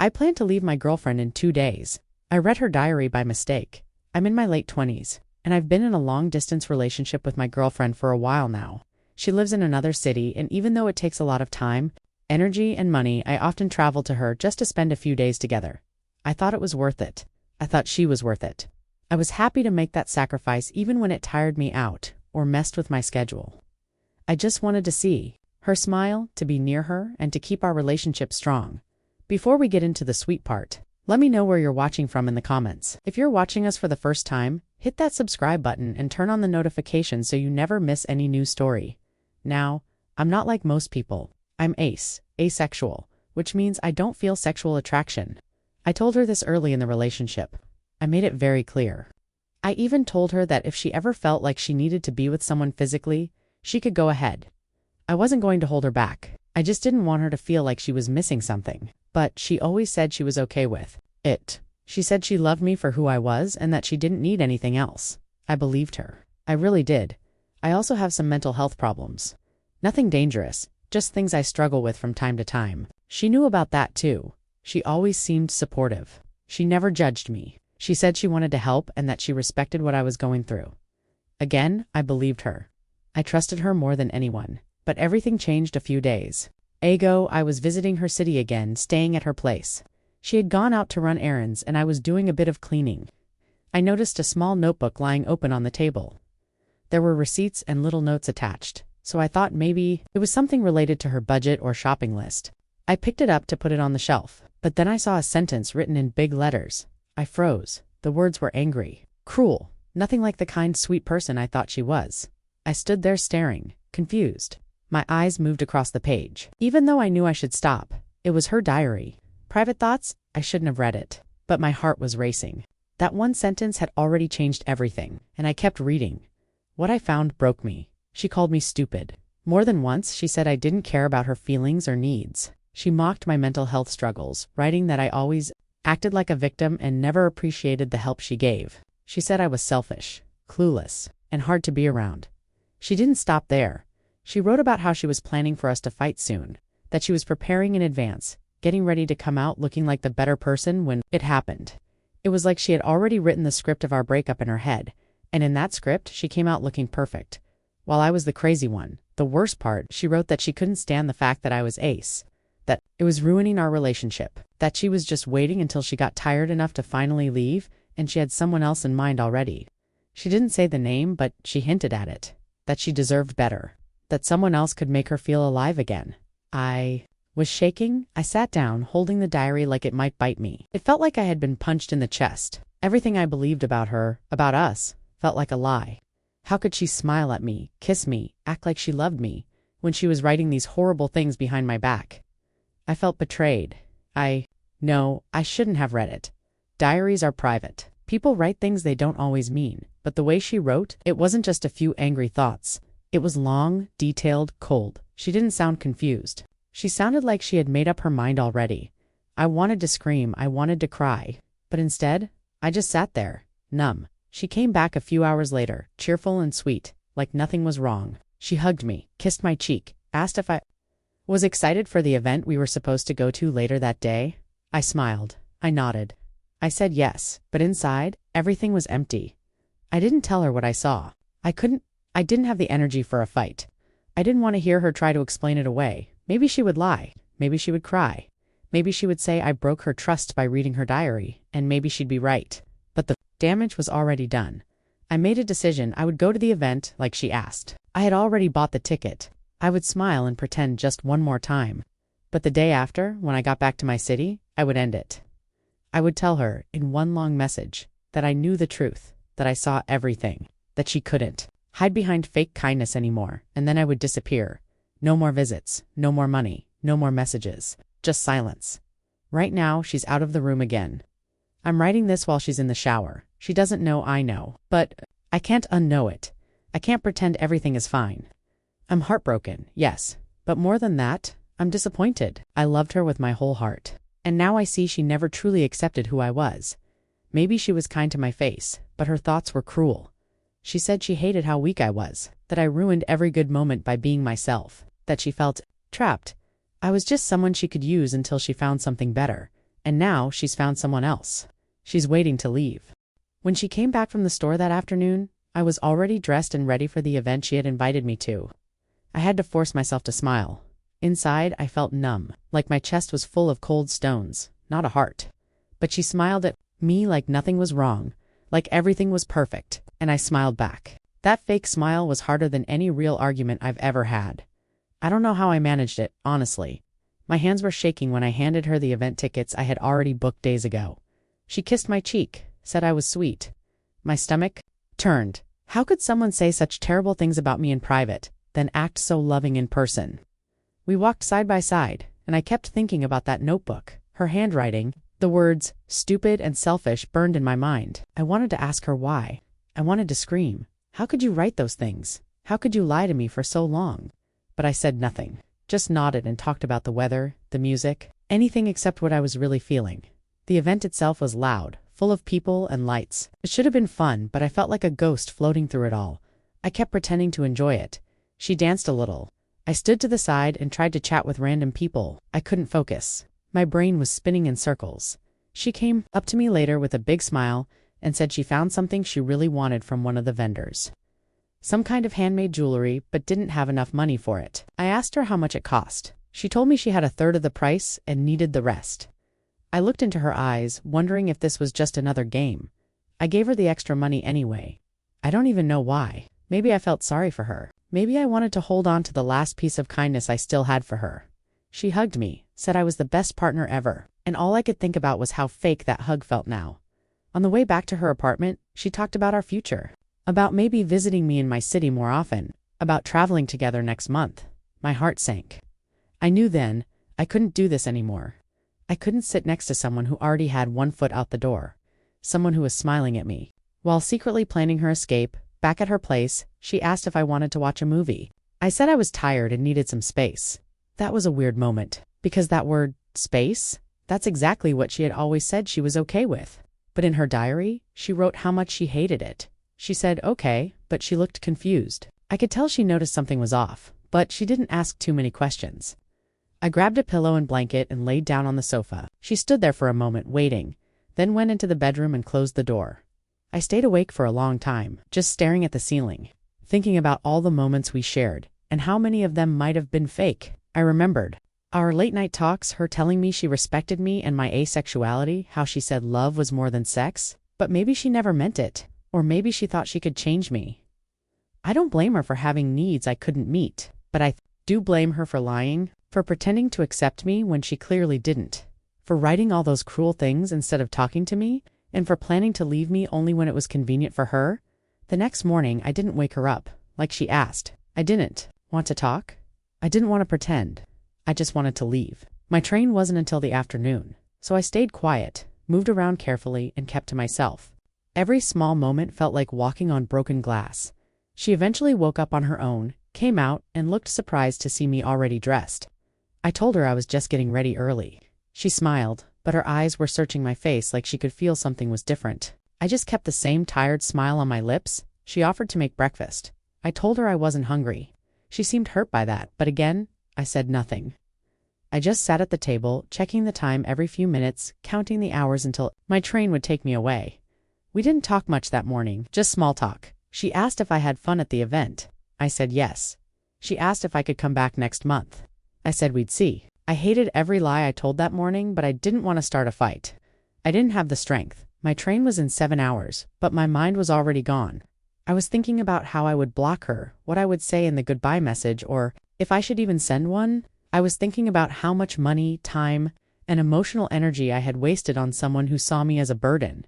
I plan to leave my girlfriend in 2 days. I read her diary by mistake. I'm in my late 20s, and I've been in a long-distance relationship with my girlfriend for a while now. She lives in another city, and even though it takes a lot of time, energy, and money, I often travel to her just to spend a few days together. I thought it was worth it. I thought she was worth it. I was happy to make that sacrifice even when it tired me out or messed with my schedule. I just wanted to see her smile, to be near her, and to keep our relationship strong. Before we get into the sweet part, let me know where you're watching from in the comments. If you're watching us for the first time, hit that subscribe button and turn on the notifications so you never miss any new story. Now, I'm not like most people. I'm asexual, which means I don't feel sexual attraction. I told her this early in the relationship. I made it very clear. I even told her that if she ever felt like she needed to be with someone physically, she could go ahead. I wasn't going to hold her back. I just didn't want her to feel like she was missing something. But she always said she was okay with it. She said she loved me for who I was and that she didn't need anything else. I believed her. I really did. I also have some mental health problems. Nothing dangerous, just things I struggle with from time to time. She knew about that too. She always seemed supportive. She never judged me. She said she wanted to help and that she respected what I was going through. Again, I believed her. I trusted her more than anyone. But everything changed a few days ago. I was visiting her city again, staying at her place. She had gone out to run errands and I was doing a bit of cleaning. I noticed a small notebook lying open on the table. There were receipts and little notes attached, so I thought maybe it was something related to her budget or shopping list. I picked it up to put it on the shelf, but then I saw a sentence written in big letters. I froze. The words were angry, cruel, nothing like the kind, sweet person I thought she was. I stood there staring, confused. My eyes moved across the page. Even though I knew I should stop, it was her diary. Private thoughts? I shouldn't have read it. But my heart was racing. That one sentence had already changed everything, and I kept reading. What I found broke me. She called me stupid. More than once, she said I didn't care about her feelings or needs. She mocked my mental health struggles, writing that I always acted like a victim and never appreciated the help she gave. She said I was selfish, clueless, and hard to be around. She didn't stop there. She wrote about how she was planning for us to fight soon, that she was preparing in advance, getting ready to come out looking like the better person when it happened. It was like she had already written the script of our breakup in her head, and in that script, she came out looking perfect. While I was the crazy one. The worst part, she wrote that she couldn't stand the fact that I was ace, that it was ruining our relationship, that she was just waiting until she got tired enough to finally leave, and she had someone else in mind already. She didn't say the name, but she hinted at it, that she deserved better, that someone else could make her feel alive again. I was shaking. I sat down, holding the diary like it might bite me. It felt like I had been punched in the chest. Everything I believed about her, about us, felt like a lie. How could she smile at me, kiss me, act like she loved me, when she was writing these horrible things behind my back? I felt betrayed. No, I shouldn't have read it. Diaries are private. People write things they don't always mean, but the way she wrote, it wasn't just a few angry thoughts. It was long, detailed, cold. She didn't sound confused. She sounded like she had made up her mind already. I wanted to scream, I wanted to cry, but instead, I just sat there, numb. She came back a few hours later, cheerful and sweet, like nothing was wrong. She hugged me, kissed my cheek, asked if I was excited for the event we were supposed to go to later that day. I smiled. I nodded. I said yes, but inside, everything was empty. I didn't tell her what I saw. I didn't have the energy for a fight. I didn't want to hear her try to explain it away. Maybe she would lie. Maybe she would cry. Maybe she would say I broke her trust by reading her diary, and maybe she'd be right. But the damage was already done. I made a decision I would go to the event like she asked. I had already bought the ticket. I would smile and pretend just one more time. But the day after, when I got back to my city, I would end it. I would tell her, in one long message, that I knew the truth, that I saw everything, that she couldn't hide behind fake kindness anymore, and then I would disappear. No more visits, no more money, no more messages, just silence. Right now, she's out of the room again. I'm writing this while she's in the shower. She doesn't know I know, but I can't unknow it. I can't pretend everything is fine. I'm heartbroken, yes, but more than that, I'm disappointed. I loved her with my whole heart, and now I see she never truly accepted who I was. Maybe she was kind to my face, but her thoughts were cruel. She said she hated how weak I was, that I ruined every good moment by being myself, that she felt trapped. I was just someone she could use until she found something better, And now she's found someone else. She's waiting to leave. When she came back from the store that afternoon, I was already dressed and ready for the event she had invited me to. I had to force myself to smile. Inside, I felt numb, like my chest was full of cold stones, not a heart. But she smiled at me like nothing was wrong, like everything was perfect, and I smiled back. That fake smile was harder than any real argument I've ever had. I don't know how I managed it, honestly. My hands were shaking when I handed her the event tickets I had already booked days ago. She kissed my cheek, said I was sweet. My stomach turned. How could someone say such terrible things about me in private, then act so loving in person? We walked side by side, and I kept thinking about that notebook, her handwriting. The words, stupid and selfish, burned in my mind. I wanted to ask her why. I wanted to scream. How could you write those things? How could you lie to me for so long? But I said nothing, just nodded and talked about the weather, the music, anything except what I was really feeling. The event itself was loud, full of people and lights. It should have been fun, but I felt like a ghost floating through it all. I kept pretending to enjoy it. She danced a little. I stood to the side and tried to chat with random people. I couldn't focus. My brain was spinning in circles. She came up to me later with a big smile and said she found something she really wanted from one of the vendors. Some kind of handmade jewelry, but didn't have enough money for it. I asked her how much it cost. She told me she had a third of the price and needed the rest. I looked into her eyes, wondering if this was just another game. I gave her the extra money anyway. I don't even know why. Maybe I felt sorry for her. Maybe I wanted to hold on to the last piece of kindness I still had for her. She hugged me, said I was the best partner ever, and all I could think about was how fake that hug felt now. On the way back to her apartment, she talked about our future. About maybe visiting me in my city more often. About traveling together next month. My heart sank. I knew then, I couldn't do this anymore. I couldn't sit next to someone who already had one foot out the door. Someone who was smiling at me. While secretly planning her escape, back at her place, she asked if I wanted to watch a movie. I said I was tired and needed some space. That was a weird moment, because that word, space, that's exactly what she had always said she was okay with. But in her diary, she wrote how much she hated it. She said okay, but she looked confused. I could tell she noticed something was off, but she didn't ask too many questions. I grabbed a pillow and blanket and laid down on the sofa. She stood there for a moment, waiting, then went into the bedroom and closed the door. I stayed awake for a long time, just staring at the ceiling, thinking about all the moments we shared, and how many of them might have been fake. I remembered our late-night talks, her telling me she respected me and my asexuality, how she said love was more than sex, but maybe she never meant it, or maybe she thought she could change me. I don't blame her for having needs I couldn't meet, but I do blame her for lying, for pretending to accept me when she clearly didn't, for writing all those cruel things instead of talking to me, and for planning to leave me only when it was convenient for her. The next morning, I didn't wake her up, like she asked. I didn't want to talk. I didn't want to pretend. I just wanted to leave. My train wasn't until the afternoon, so I stayed quiet, moved around carefully, and kept to myself. Every small moment felt like walking on broken glass. She eventually woke up on her own, came out, and looked surprised to see me already dressed. I told her I was just getting ready early. She smiled, but her eyes were searching my face like she could feel something was different. I just kept the same tired smile on my lips. She offered to make breakfast. I told her I wasn't hungry. She seemed hurt by that, but again, I said nothing. I just sat at the table, checking the time every few minutes, counting the hours until my train would take me away. We didn't talk much that morning, just small talk. She asked if I had fun at the event. I said yes. She asked if I could come back next month. I said we'd see. I hated every lie I told that morning, but I didn't want to start a fight. I didn't have the strength. My train was in 7 hours, but my mind was already gone. I was thinking about how I would block her, what I would say in the goodbye message, or if I should even send one. I was thinking about how much money, time, and emotional energy I had wasted on someone who saw me as a burden.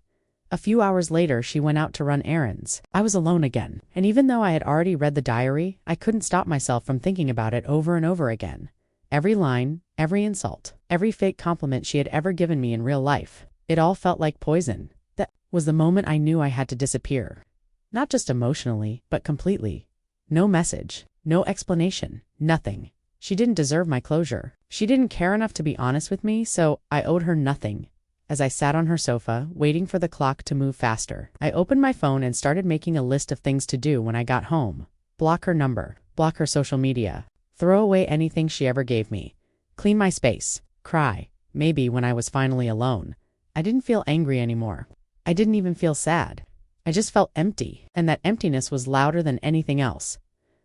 A few hours later, she went out to run errands. I was alone again, and even though I had already read the diary, I couldn't stop myself from thinking about it over and over again. Every line, every insult, every fake compliment she had ever given me in real life, it all felt like poison. That was the moment I knew I had to disappear. Not just emotionally, but completely. No message, no explanation, nothing. She didn't deserve my closure. She didn't care enough to be honest with me, so I owed her nothing. As I sat on her sofa, waiting for the clock to move faster, I opened my phone and started making a list of things to do when I got home. Block her number, block her social media, throw away anything she ever gave me, clean my space, cry, maybe when I was finally alone. I didn't feel angry anymore. I didn't even feel sad. I just felt empty, and that emptiness was louder than anything else.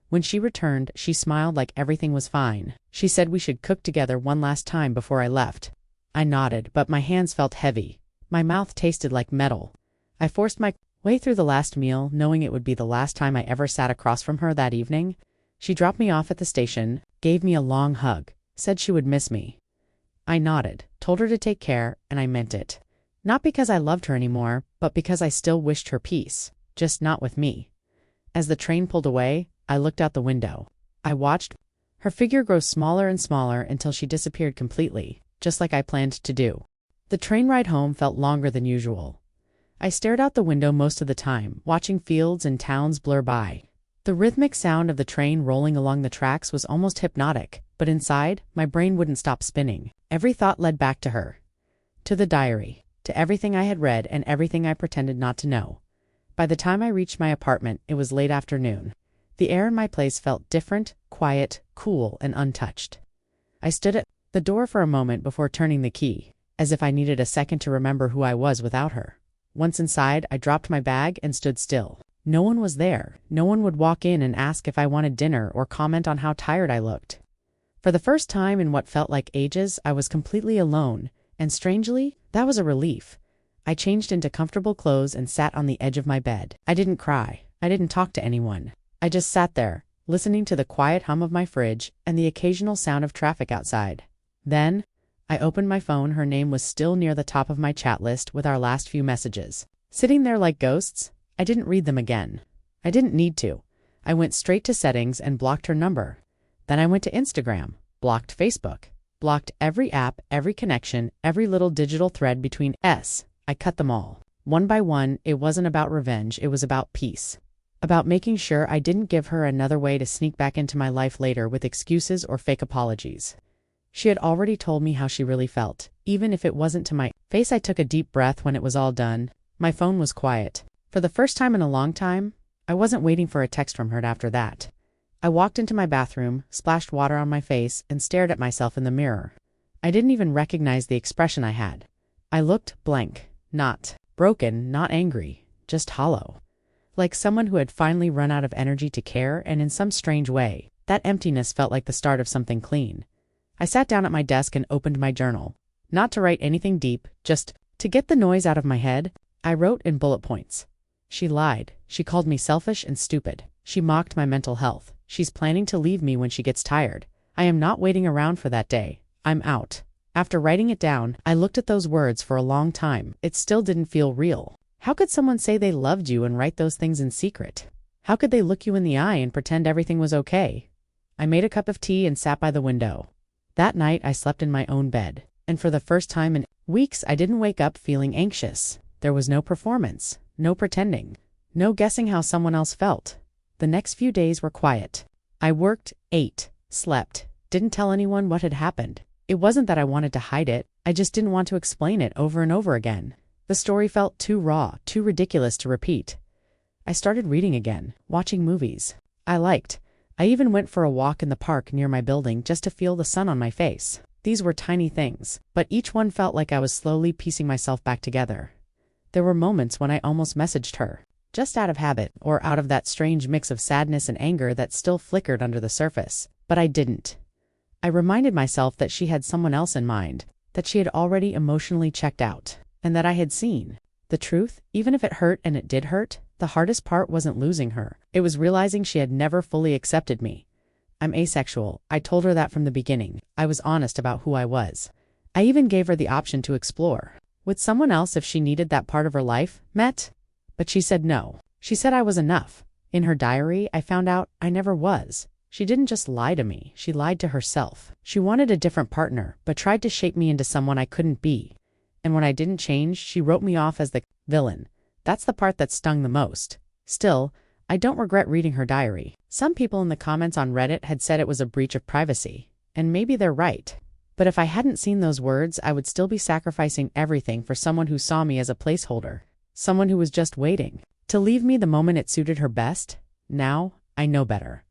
When she returned, she smiled like everything was fine. She said we should cook together one last time before I left. I nodded, but my hands felt heavy. My mouth tasted like metal. I forced my way through the last meal, knowing it would be the last time I ever sat across from her that evening. She dropped me off at the station, gave me a long hug, said she would miss me. I nodded, told her to take care, and I meant it. Not because I loved her anymore, but because I still wished her peace, just not with me. As the train pulled away, I looked out the window. I watched her figure grow smaller and smaller until she disappeared completely, just like I planned to do. The train ride home felt longer than usual. I stared out the window most of the time, watching fields and towns blur by. The rhythmic sound of the train rolling along the tracks was almost hypnotic, but inside, my brain wouldn't stop spinning. Every thought led back to her. To the diary, to everything I had read and everything I pretended not to know. By the time I reached my apartment, it was late afternoon. The air in my place felt different, quiet, cool, and untouched. I stood at the door for a moment before turning the key, as if I needed a second to remember who I was without her. Once inside, I dropped my bag and stood still. No one was there. No one would walk in and ask if I wanted dinner or comment on how tired I looked. For the first time in what felt like ages, I was completely alone, and strangely, that was a relief. I changed into comfortable clothes and sat on the edge of my bed. I didn't cry. I didn't talk to anyone. I just sat there, listening to the quiet hum of my fridge and the occasional sound of traffic outside. Then, I opened my phone. Her name was still near the top of my chat list with our last few messages. Sitting there like ghosts, I didn't read them again. I didn't need to. I went straight to settings and blocked her number. Then I went to Instagram, blocked Facebook, blocked every app, every connection, every little digital thread between us. I cut them all. One by one, it wasn't about revenge, it was about peace. About making sure I didn't give her another way to sneak back into my life later with excuses or fake apologies. She had already told me how she really felt, even if it wasn't to my face. I took a deep breath when it was all done. My phone was quiet. For the first time in a long time, I wasn't waiting for a text from her after that. I walked into my bathroom, splashed water on my face, and stared at myself in the mirror. I didn't even recognize the expression I had. I looked blank, not broken, not angry, just hollow. Like someone who had finally run out of energy to care, and in some strange way, that emptiness felt like the start of something clean. I sat down at my desk and opened my journal. Not to write anything deep, just to get the noise out of my head. I wrote in bullet points. She lied. She called me selfish and stupid. She mocked my mental health. She's planning to leave me when she gets tired. I am not waiting around for that day. I'm out. After writing it down, I looked at those words for a long time. It still didn't feel real. How could someone say they loved you and write those things in secret? How could they look you in the eye and pretend everything was okay? I made a cup of tea and sat by the window. That night, I slept in my own bed. And for the first time in weeks, I didn't wake up feeling anxious. There was no performance, no pretending, no guessing how someone else felt. The next few days were quiet. I worked, ate, slept, didn't tell anyone what had happened. It wasn't that I wanted to hide it, I just didn't want to explain it over and over again. The story felt too raw, too ridiculous to repeat. I started reading again, watching movies I liked. I even went for a walk in the park near my building just to feel the sun on my face. These were tiny things, but each one felt like I was slowly piecing myself back together. There were moments when I almost messaged her, just out of habit or out of that strange mix of sadness and anger that still flickered under the surface, but I didn't. I reminded myself that she had someone else in mind, that she had already emotionally checked out, and that I had seen the truth. Even if it hurt, and it did hurt, the hardest part wasn't losing her. It was realizing she had never fully accepted me. I'm asexual. I told her that from the beginning. I was honest about who I was. I even gave her the option to explore with someone else if she needed that part of her life met. But she said no. She said I was enough. In her diary, I found out I never was. She didn't just lie to me, she lied to herself. She wanted a different partner, but tried to shape me into someone I couldn't be. And when I didn't change, she wrote me off as the villain. That's the part that stung the most. Still, I don't regret reading her diary. Some people in the comments on Reddit had said it was a breach of privacy. And maybe they're right. But if I hadn't seen those words, I would still be sacrificing everything for someone who saw me as a placeholder. Someone who was just waiting to leave me the moment it suited her best. Now, I know better.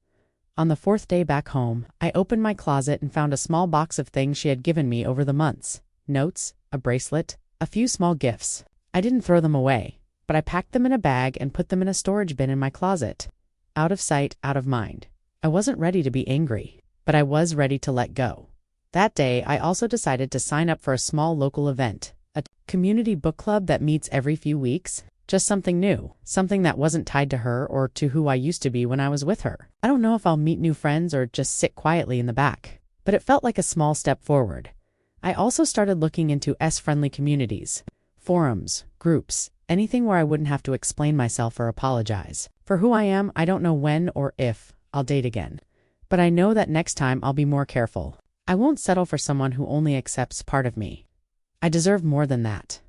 On the 4th day back home, I opened my closet and found a small box of things she had given me over the months. notes, a bracelet, a few small gifts. I didn't throw them away, but I packed them in a bag and put them in a storage bin in my closet. Out of sight, out of mind. I wasn't ready to be angry, but I was ready to let go. That day, I also decided to sign up for a small local event, a community book club that meets every few weeks. Just something new, something that wasn't tied to her or to who I used to be when I was with her. I don't know if I'll meet new friends or just sit quietly in the back, but it felt like a small step forward. I also started looking into S-friendly communities, forums, groups, anything where I wouldn't have to explain myself or apologize. For who I am, I don't know when or if I'll date again, but I know that next time I'll be more careful. I won't settle for someone who only accepts part of me. I deserve more than that.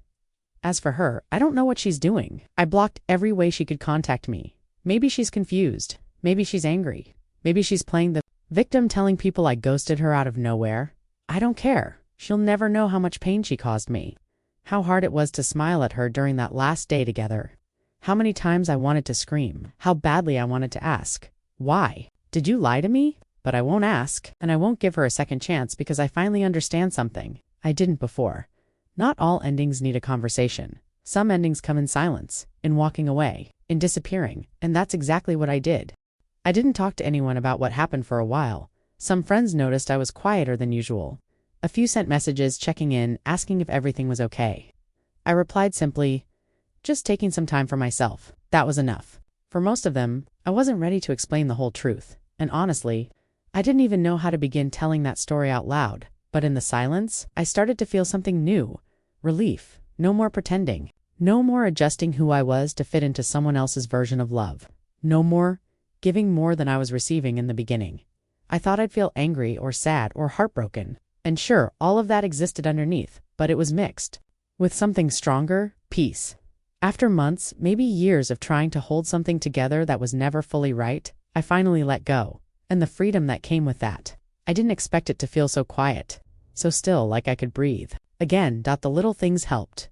As for her, I don't know what she's doing. I blocked every way she could contact me. Maybe she's confused. Maybe she's angry. Maybe she's playing the victim, telling people I ghosted her out of nowhere. I don't care. She'll never know how much pain she caused me. How hard it was to smile at her during that last day together. How many times I wanted to scream. How badly I wanted to ask. Why? Did you lie to me? But I won't ask, and I won't give her a second chance because I finally understand something I didn't before. Not all endings need a conversation. Some endings come in silence, in walking away, in disappearing, and that's exactly what I did. I didn't talk to anyone about what happened for a while. Some friends noticed I was quieter than usual. A few sent messages checking in, asking if everything was okay. I replied simply, just taking some time for myself. That was enough. For most of them, I wasn't ready to explain the whole truth, and honestly, I didn't even know how to begin telling that story out loud. But in the silence, I started to feel something new. Relief. No more pretending. No more adjusting who I was to fit into someone else's version of love. No more giving more than I was receiving in the beginning. I thought I'd feel angry or sad or heartbroken. And sure, all of that existed underneath, but it was mixed with something stronger, peace. After months, maybe years of trying to hold something together that was never fully right, I finally let go. And the freedom that came with that. I didn't expect it to feel so quiet. So still, like I could breathe. Again, the little things helped.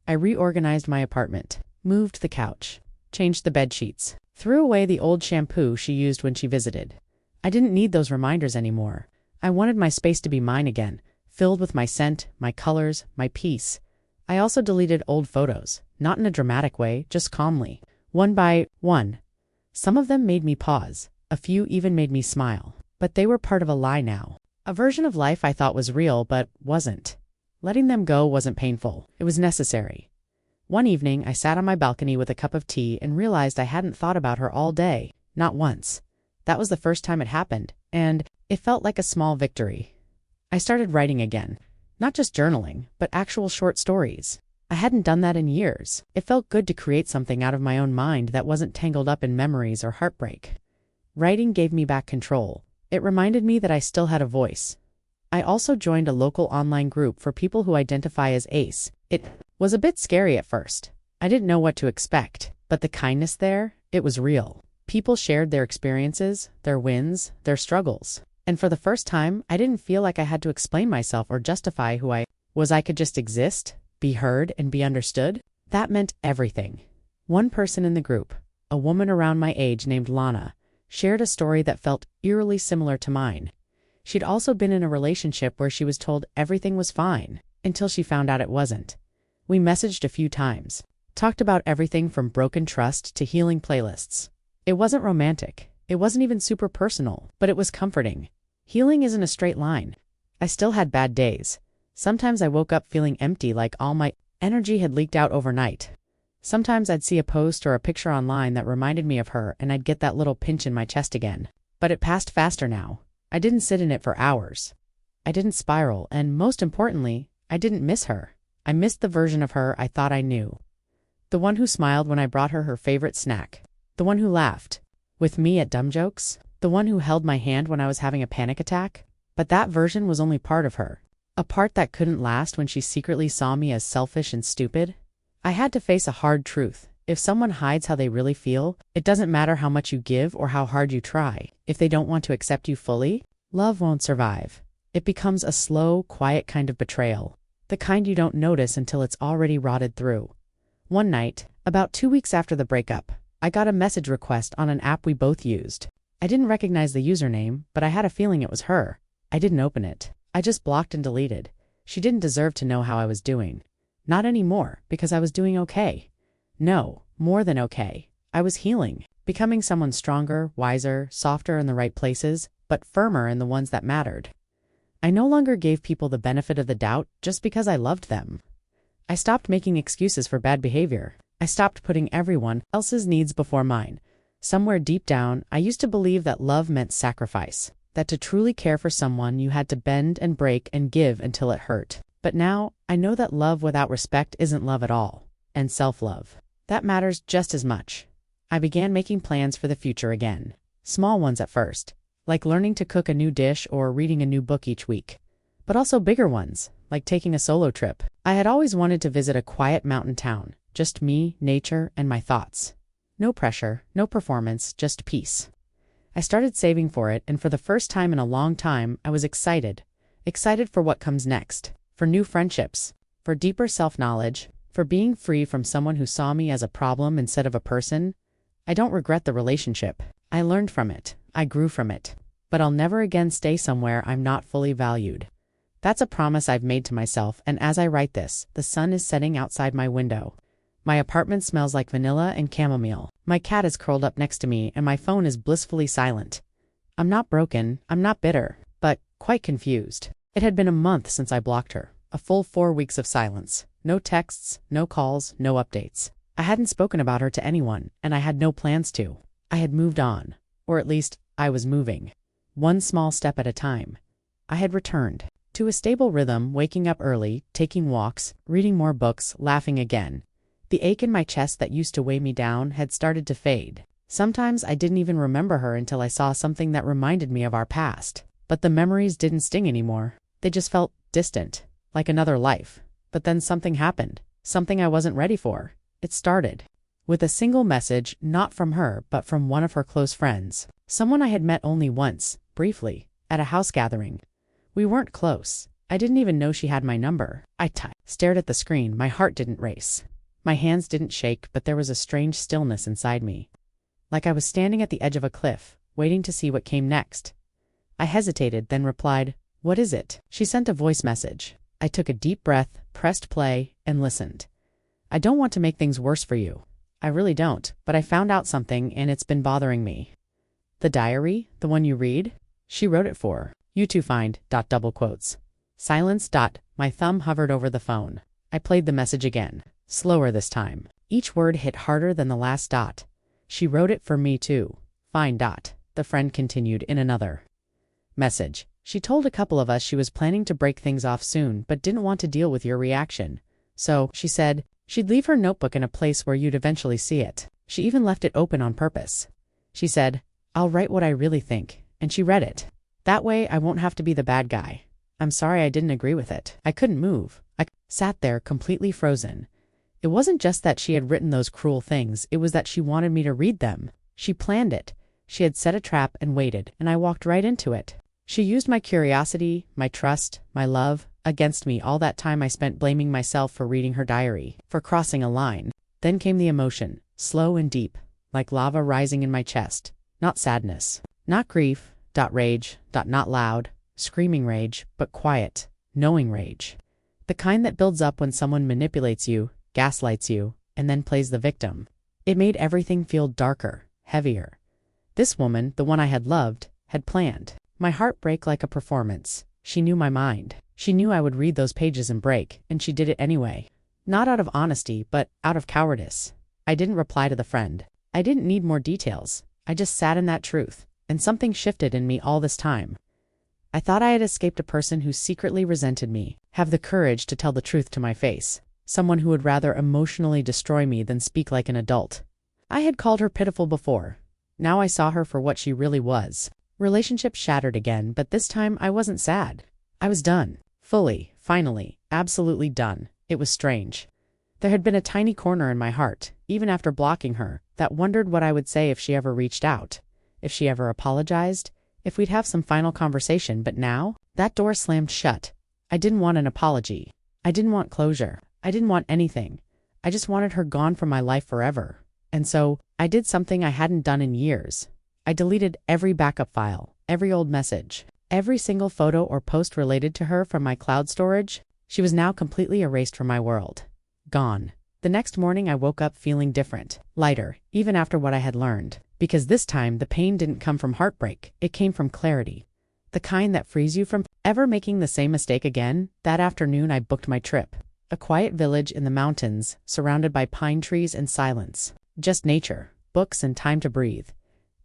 I reorganized my apartment, moved the couch, changed the bed sheets, threw away the old shampoo she used when she visited. I didn't need those reminders anymore. I wanted my space to be mine again, filled with my scent, my colors, my peace. I also deleted old photos, not in a dramatic way, just calmly, one by one. Some of them made me pause. A few even made me smile. But they were part of a lie now. A version of life I thought was real, but wasn't. Letting them go wasn't painful. It was necessary. One evening, I sat on my balcony with a cup of tea and realized I hadn't thought about her all day. Not once. That was the first time it happened, and it felt like a small victory. I started writing again. Not just journaling, but actual short stories. I hadn't done that in years. It felt good to create something out of my own mind that wasn't tangled up in memories or heartbreak. Writing gave me back control. It reminded me that I still had a voice. I also joined a local online group for people who identify as ace. It was a bit scary at first. I didn't know what to expect, but the kindness there, it was real. People shared their experiences, their wins, their struggles. And for the first time, I didn't feel like I had to explain myself or justify who I was. I could just exist, be heard, and be understood. That meant everything. One person in the group, a woman around my age named Lana, shared a story that felt eerily similar to mine. She'd also been in a relationship where she was told everything was fine, until she found out it wasn't. We messaged a few times, talked about everything from broken trust to healing playlists. It wasn't romantic. It wasn't even super personal, but it was comforting. Healing isn't a straight line. I still had bad days. Sometimes I woke up feeling empty, like all my energy had leaked out overnight. Sometimes I'd see a post or a picture online that reminded me of her, and I'd get that little pinch in my chest again. But it passed faster now. I didn't sit in it for hours. I didn't spiral, and most importantly, I didn't miss her. I missed the version of her I thought I knew. The one who smiled when I brought her favorite snack. The one who laughed with me at dumb jokes. The one who held my hand when I was having a panic attack. But that version was only part of her. A part that couldn't last when she secretly saw me as selfish and stupid. I had to face a hard truth. If someone hides how they really feel, it doesn't matter how much you give or how hard you try. If they don't want to accept you fully, love won't survive. It becomes a slow, quiet kind of betrayal. The kind you don't notice until it's already rotted through. One night, about 2 weeks after the breakup, I got a message request on an app we both used. I didn't recognize the username, but I had a feeling it was her. I didn't open it. I just blocked and deleted. She didn't deserve to know how I was doing. Not anymore, because I was doing okay. No, more than okay. I was healing, becoming someone stronger, wiser, softer in the right places, but firmer in the ones that mattered. I no longer gave people the benefit of the doubt just because I loved them. I stopped making excuses for bad behavior. I stopped putting everyone else's needs before mine. Somewhere deep down, I used to believe that love meant sacrifice, that to truly care for someone you had to bend and break and give until it hurt. But now, I know that love without respect isn't love at all, and self-love. That matters just as much. I began making plans for the future again. Small ones at first, like learning to cook a new dish or reading a new book each week. But also bigger ones, like taking a solo trip. I had always wanted to visit a quiet mountain town, just me, nature, and my thoughts. No pressure, no performance, just peace. I started saving for it, and for the first time in a long time, I was excited. Excited for what comes next, for new friendships, for deeper self-knowledge, for being free from someone who saw me as a problem instead of a person. I don't regret the relationship. I learned from it. I grew from it. But I'll never again stay somewhere I'm not fully valued. That's a promise I've made to myself, and as I write this, the sun is setting outside my window. My apartment smells like vanilla and chamomile. My cat is curled up next to me, and my phone is blissfully silent. I'm not broken, I'm not bitter, but quite confused. It had been a month since I blocked her. A full 4 weeks of silence. No texts, no calls, no updates. I hadn't spoken about her to anyone, and I had no plans to. I had moved on. Or at least, I was moving. One small step at a time. I had returned to a stable rhythm, waking up early, taking walks, reading more books, laughing again. The ache in my chest that used to weigh me down had started to fade. Sometimes I didn't even remember her until I saw something that reminded me of our past. But the memories didn't sting anymore. They just felt distant, like another life. But then something happened, something I wasn't ready for. It started with a single message, not from her, but from one of her close friends. Someone I had met only once, briefly, at a house gathering. We weren't close. I didn't even know she had my number. I stared at the screen. My heart didn't race. My hands didn't shake, but there was a strange stillness inside me. Like I was standing at the edge of a cliff, waiting to see what came next. I hesitated, then replied, "What is it?" She sent a voice message. I took a deep breath, pressed play, and listened. "I don't want to make things worse for you. I really don't, but I found out something and it's been bothering me." "The diary? The one you read?" She wrote it for. "You too find, .. double quotes. Silence. .. My thumb hovered over the phone. I played the message again. Slower this time. Each word hit harder than the last dot. "She wrote it for me too. Fine. .. The friend continued in another message. "She told a couple of us she was planning to break things off soon, but didn't want to deal with your reaction. So, she said, she'd leave her notebook in a place where you'd eventually see it. She even left it open on purpose. She said, 'I'll write what I really think,' and she read it. That way I won't have to be the bad guy. I'm sorry I didn't agree with it." I couldn't move. I sat there completely frozen. It wasn't just that she had written those cruel things, it was that she wanted me to read them. She planned it. She had set a trap and waited, and I walked right into it. She used my curiosity, my trust, my love, against me all that time I spent blaming myself for reading her diary, for crossing a line. Then came the emotion, slow and deep, like lava rising in my chest. Not sadness. Not grief. Rage. Not loud, screaming rage, but quiet, knowing rage. The kind that builds up when someone manipulates you, gaslights you, and then plays the victim. It made everything feel darker, heavier. This woman, the one I had loved, had planned. My heart broke like a performance. She knew my mind. She knew I would read those pages and break, and she did it anyway. Not out of honesty, but out of cowardice. I didn't reply to the friend. I didn't need more details. I just sat in that truth, and something shifted in me all this time. I thought I had escaped a person who secretly resented me, have the courage to tell the truth to my face. Someone who would rather emotionally destroy me than speak like an adult. I had called her pitiful before. Now I saw her for what she really was. Relationships shattered again, but this time I wasn't sad. I was done. Fully, finally, absolutely done. It was strange. There had been a tiny corner in my heart, even after blocking her, that wondered what I would say if she ever reached out. If she ever apologized, if we'd have some final conversation, but now, that door slammed shut. I didn't want an apology. I didn't want closure. I didn't want anything. I just wanted her gone from my life forever. And so, I did something I hadn't done in years. I deleted every backup file, every old message, every single photo or post related to her from my cloud storage. She was now completely erased from my world. Gone. The next morning I woke up feeling different, lighter, even after what I had learned. Because this time the pain didn't come from heartbreak, it came from clarity. The kind that frees you from ever making the same mistake again. That afternoon I booked my trip. A quiet village in the mountains, surrounded by pine trees and silence. Just nature, books, and time to breathe.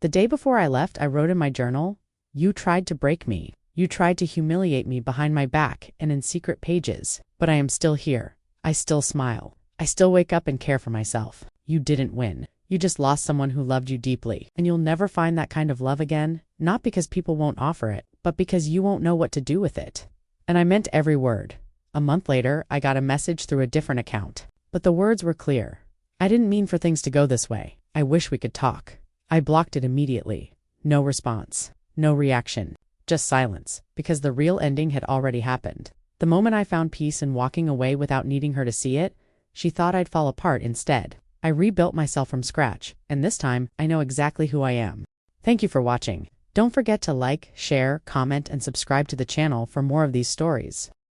The day before I left, I wrote in my journal, "You tried to break me. You tried to humiliate me behind my back and in secret pages. But I am still here. I still smile. I still wake up and care for myself. You didn't win. You just lost someone who loved you deeply. And you'll never find that kind of love again, not because people won't offer it, but because you won't know what to do with it." And I meant every word. A month later, I got a message through a different account. But the words were clear. "I didn't mean for things to go this way. I wish we could talk." I blocked it immediately. No response. No reaction. Just silence, because the real ending had already happened. The moment I found peace in walking away without needing her to see it, she thought I'd fall apart instead. I rebuilt myself from scratch, and this time, I know exactly who I am. Thank you for watching. Don't forget to like, share, comment, and subscribe to the channel for more of these stories.